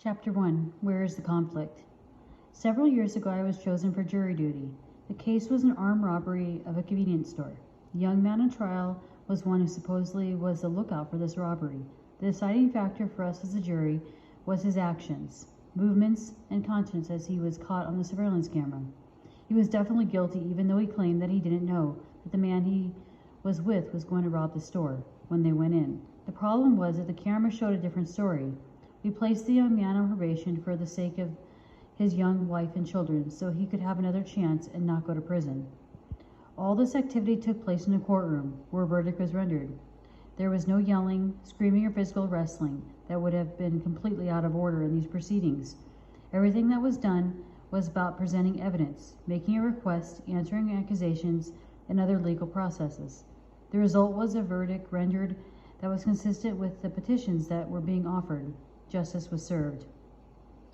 Chapter 1. Where is the conflict? Several years ago I was chosen for jury duty. The case was an armed robbery of a convenience store. The young man on trial was one who supposedly was the lookout for this robbery. The deciding factor for us as a jury was his actions, movements, and conscience as he was caught on the surveillance camera. He was definitely guilty, even though he claimed that he didn't know that the man he was with was going to rob the store when they went in. The problem was that the camera showed a different story. We placed the young man on probation for the sake of his young wife and children, so he could have another chance and not go to prison. All this activity took place in a courtroom, where a verdict was rendered. There was no yelling, screaming, or physical wrestling that would have been completely out of order in these proceedings. Everything that was done was about presenting evidence, making a request, answering accusations, and other legal processes. The result was a verdict rendered that was consistent with the petitions that were being offered. Justice was served.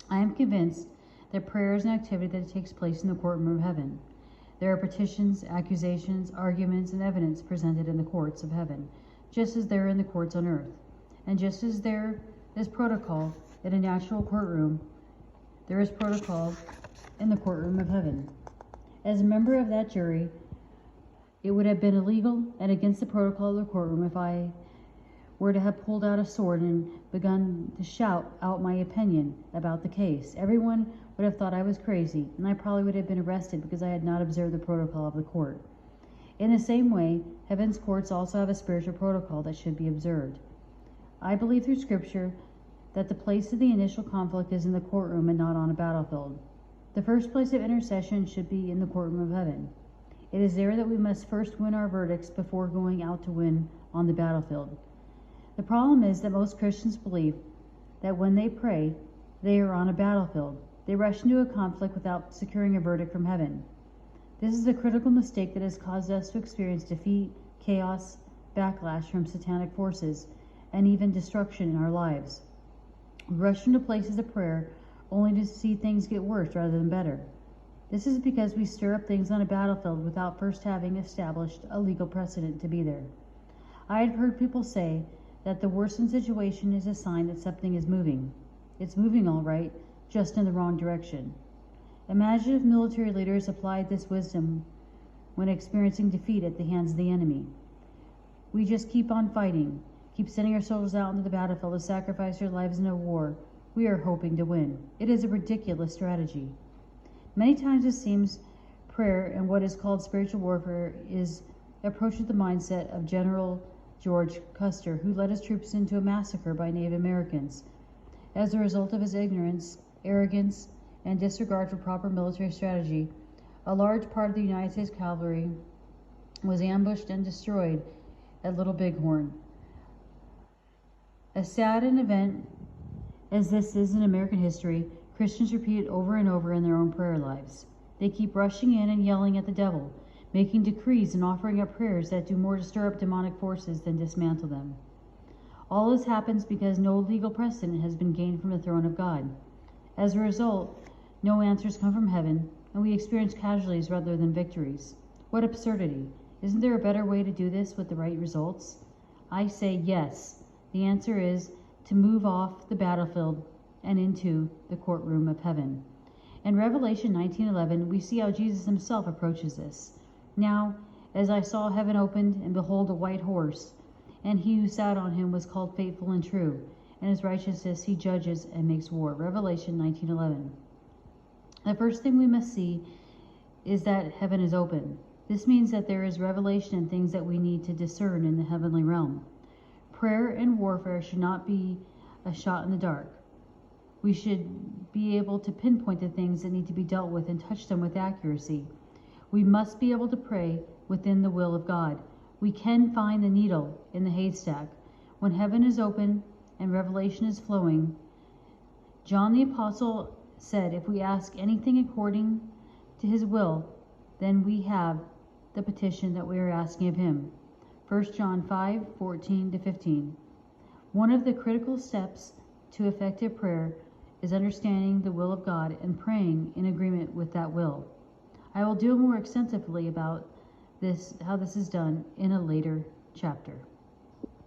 I am convinced that prayer is an activity that takes place in the courtroom of heaven. There are petitions, accusations, arguments, and evidence presented in the courts of heaven, just as there are in the courts on earth. And just as there is protocol in a natural courtroom, there is protocol in the courtroom of heaven. As a member of that jury, it would have been illegal and against the protocol of the courtroom if I were to have pulled out a sword and begun to shout out my opinion about the case. Everyone would have thought I was crazy, and I probably would have been arrested because I had not observed the protocol of the court. In the same way, heaven's courts also have a spiritual protocol that should be observed. I believe through Scripture that the place of the initial conflict is in the courtroom and not on a battlefield. The first place of intercession should be in the courtroom of heaven. It is there that we must first win our verdicts before going out to win on the battlefield. The problem is that most Christians believe that when they pray, they are on a battlefield. They rush into a conflict without securing a verdict from heaven. This is a critical mistake that has caused us to experience defeat, chaos, backlash from satanic forces, and even destruction in our lives. We rush into places of prayer only to see things get worse rather than better. This is because we stir up things on a battlefield without first having established a legal precedent to be there. I have heard people say that the worsened situation is a sign that something is moving. It's moving all right, just in the wrong direction. Imagine if military leaders applied this wisdom when experiencing defeat at the hands of the enemy. We just keep on fighting, keep sending our soldiers out into the battlefield to sacrifice their lives in a war we are hoping to win. It is a ridiculous strategy. Many times it seems prayer and what is called spiritual warfare is approached the mindset of General George Custer, who led his troops into a massacre by Native Americans. As a result of his ignorance, arrogance, and disregard for proper military strategy, a large part of the United States cavalry was ambushed and destroyed at Little Bighorn. As sad an event as this is in American history, Christians repeat it over and over in their own prayer lives. They keep rushing in and yelling at the devil, making decrees and offering up prayers that do more to stir up demonic forces than dismantle them. All this happens because no legal precedent has been gained from the throne of God. As a result, no answers come from heaven, and we experience casualties rather than victories. What absurdity! Isn't there a better way to do this with the right results? I say yes. The answer is to move off the battlefield and into the courtroom of heaven. In Revelation 19:11, we see how Jesus himself approaches this. Now, as I saw heaven opened, and behold, a white horse, and he who sat on him was called Faithful and True, and his righteousness he judges and makes war. Revelation 19:11. The first thing we must see is that heaven is open. This means that there is revelation and things that we need to discern in the heavenly realm. Prayer and warfare should not be a shot in the dark. We should be able to pinpoint the things that need to be dealt with and touch them with accuracy. We must be able to pray within the will of God. We can find the needle in the haystack. When heaven is open and revelation is flowing, John the Apostle said, if we ask anything according to his will, then we have the petition that we are asking of him. 1 John 5:14-15. One of the critical steps to effective prayer is understanding the will of God and praying in agreement with that will. I will deal more extensively about this, how this is done, in a later chapter.